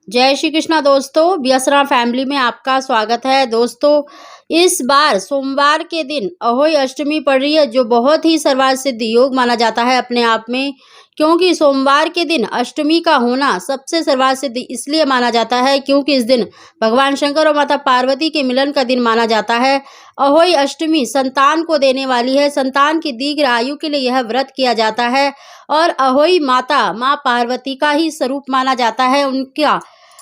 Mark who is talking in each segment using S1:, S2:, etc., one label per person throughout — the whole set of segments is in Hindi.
S1: जय श्री कृष्णा दोस्तों, व्यसरा फैमिली में आपका स्वागत है। दोस्तों, इस बार सोमवार के दिन अहोई अष्टमी पड़ रही है, जो बहुत ही सर्वार्थ सिद्ध योग माना जाता है अपने आप में। क्योंकि सोमवार के दिन अष्टमी का होना सबसे सर्वार्थ सिद्ध इसलिए माना जाता है क्योंकि इस दिन भगवान शंकर और माता पार्वती के मिलन का दिन माना जाता है। अहोई अष्टमी संतान को देने वाली है। संतान की दीर्घ आयु के लिए यह व्रत किया जाता है और अहोई माता माँ पार्वती का ही स्वरूप माना जाता है।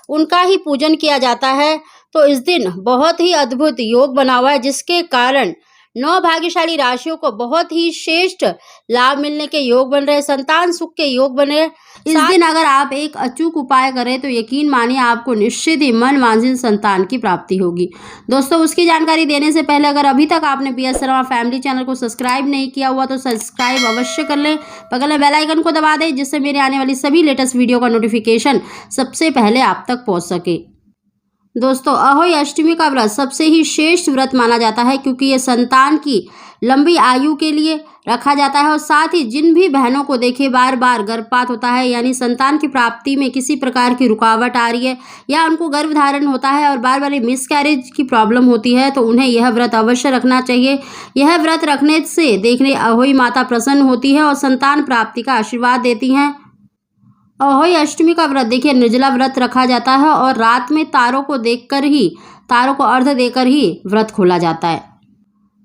S1: उनका ही पूजन किया जाता है। तो इस दिन बहुत ही अद्भुत योग बना हुआ है, जिसके कारण 9 भाग्यशाली राशियों को बहुत ही श्रेष्ठ लाभ मिलने के योग बन रहे हैं, संतान सुख के योग बने। इस दिन अगर आप एक अचूक उपाय करें तो यकीन मानिए आपको निश्चित ही मन वांछित संतान की प्राप्ति होगी। दोस्तों, उसकी जानकारी देने से पहले अगर अभी तक आपने PS शर्मा फैमिली चैनल को सब्सक्राइब नहीं किया हुआ तो सब्सक्राइब अवश्य कर लें। बगल में बेल आइकन को दबा दें, जिससे मेरे आने वाली सभी लेटेस्ट वीडियो का नोटिफिकेशन सबसे पहले आप तक पहुँच सके। दोस्तों, अहोई अष्टमी का व्रत सबसे ही श्रेष्ठ व्रत माना जाता है क्योंकि ये संतान की लंबी आयु के लिए रखा जाता है और साथ ही जिन भी बहनों को देखे बार बार गर्भपात होता है, यानी संतान की प्राप्ति में किसी प्रकार की रुकावट आ रही है या उनको गर्भधारण होता है और बार बार मिसकैरेज की प्रॉब्लम होती है, तो उन्हें यह व्रत अवश्य रखना चाहिए। यह व्रत रखने से देखने अहोई माता प्रसन्न होती है और संतान प्राप्ति का आशीर्वाद देती हैं। अहोई अष्टमी का व्रत देखिए निर्जला व्रत रखा जाता है और रात में तारों को अर्घ देकर ही व्रत खोला जाता है।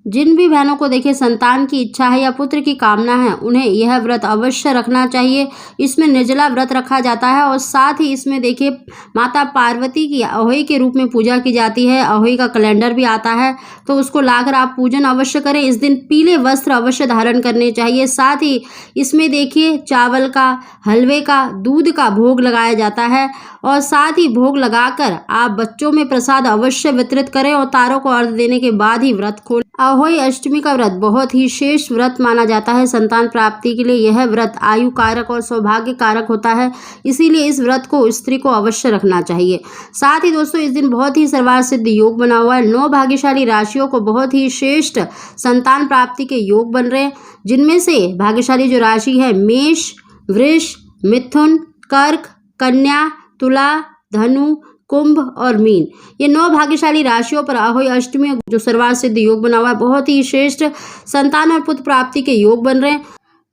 S1: जिन भी बहनों को देखिए संतान की इच्छा है या पुत्र की कामना है, उन्हें यह व्रत अवश्य रखना चाहिए। इसमें निर्जला व्रत रखा जाता है और साथ ही इसमें देखिए माता पार्वती की अहोई के रूप में पूजा की जाती है। अहोई का कैलेंडर भी आता है, तो उसको लाकर आप पूजन अवश्य करें। इस दिन पीले वस्त्र अवश्य धारण करने चाहिए। साथ ही इसमें देखिए चावल का, हलवे का, दूध का भोग लगाया जाता है और साथ ही भोग लगाकर आप बच्चों में प्रसाद अवश्य वितरित करें और तारों को अर्घ देने के बाद ही व्रत खोलें। अहोई अष्टमी का व्रत बहुत ही श्रेष्ठ व्रत माना जाता है संतान प्राप्ति के लिए। यह व्रत आयु कारक और सौभाग्य कारक होता है, इसीलिए इस व्रत को स्त्री को अवश्य रखना चाहिए। साथ ही दोस्तों, इस दिन बहुत ही सर्वार्थ सिद्ध योग बना हुआ है। 9 भाग्यशाली राशियों को बहुत ही श्रेष्ठ संतान प्राप्ति के योग बन रहे हैं, जिनमें से भाग्यशाली जो राशि है मेष, वृष, मिथुन, कर्क, कन्या, तुला, धनु, कुंभ और मीन, ये 9 भाग्यशाली राशियों पर अहोई अष्टमी जो सर्वार्थ सिद्ध योग बना हुआ है, बहुत ही श्रेष्ठ संतान और पुत्र प्राप्ति के योग बन रहे हैं।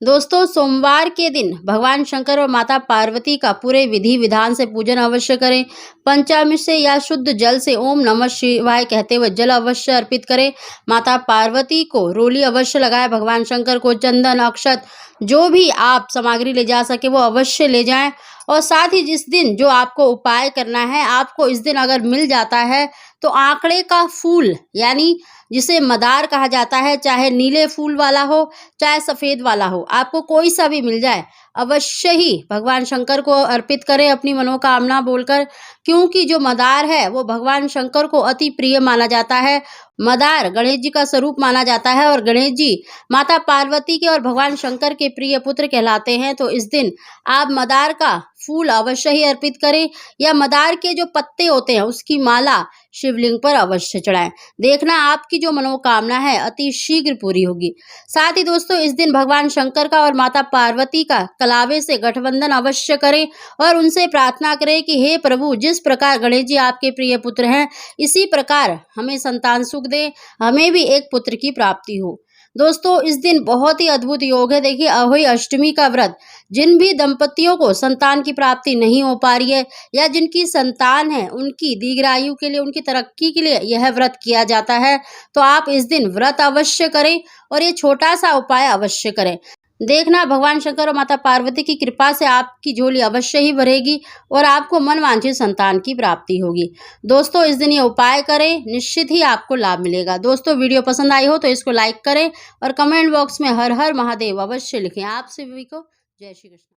S1: दोस्तों, सोमवार के दिन भगवान शंकर और माता पार्वती का पूरे विधि विधान से पूजन अवश्य करें। पंचामृत से या शुद्ध जल से ओम नमः शिवाय कहते हुए जल अवश्य अर्पित करें। माता पार्वती को रोली अवश्य लगाएं। भगवान शंकर को चंदन, अक्षत, जो भी आप सामग्री ले जा सके वो अवश्य ले जाएं। और साथ ही जिस दिन जो आपको उपाय करना है, आपको इस दिन अगर मिल जाता है तो आंकड़े का फूल, यानी जिसे मदार कहा जाता है, चाहे नीले फूल वाला हो चाहे सफ़ेद वाला हो, आपको कोई सा भी मिल जाए, अवश्य ही भगवान शंकर को अर्पित करें अपनी मनोकामना बोलकर। क्योंकि जो मदार है वो भगवान शंकर को अति प्रिय माना जाता है। मदार गणेश जी का स्वरूप माना जाता है और गणेश जी माता पार्वती के और भगवान शंकर के प्रिय पुत्र कहलाते हैं। तो इस दिन आप मदार का फूल अवश्य ही अर्पित करें या मदार के जो पत्ते होते हैं उसकी माला शिवलिंग पर अवश्य चढ़ाएं। देखना आपकी जो मनोकामना है अति शीघ्र पूरी होगी। साथ ही दोस्तों, इस दिन भगवान शंकर का और माता पार्वती का कलावे से गठबंधन अवश्य करें और उनसे प्रार्थना करें कि हे प्रभु, जिस प्रकार गणेश जी आपके प्रिय पुत्र हैं, इसी प्रकार हमें संतान सुख दे, हमें भी एक पुत्र की प्राप्ति हो। दोस्तों, इस दिन बहुत ही अद्भुत योग है। देखिए, अहोई अष्टमी का व्रत जिन भी दंपतियों को संतान की प्राप्ति नहीं हो पा रही है या जिनकी संतान है, उनकी दीर्घ आयु के लिए, उनकी तरक्की के लिए यह व्रत किया जाता है। तो आप इस दिन व्रत अवश्य करें और ये छोटा सा उपाय अवश्य करें। देखना भगवान शंकर और माता पार्वती की कृपा से आपकी झोली अवश्य ही भरेगी और आपको मन वांछित संतान की प्राप्ति होगी। दोस्तों, इस दिन ये उपाय करें, निश्चित ही आपको लाभ मिलेगा। दोस्तों, वीडियो पसंद आई हो तो इसको लाइक करें और कमेंट बॉक्स में हर हर महादेव अवश्य लिखें। आप सभी को जय श्री कृष्ण।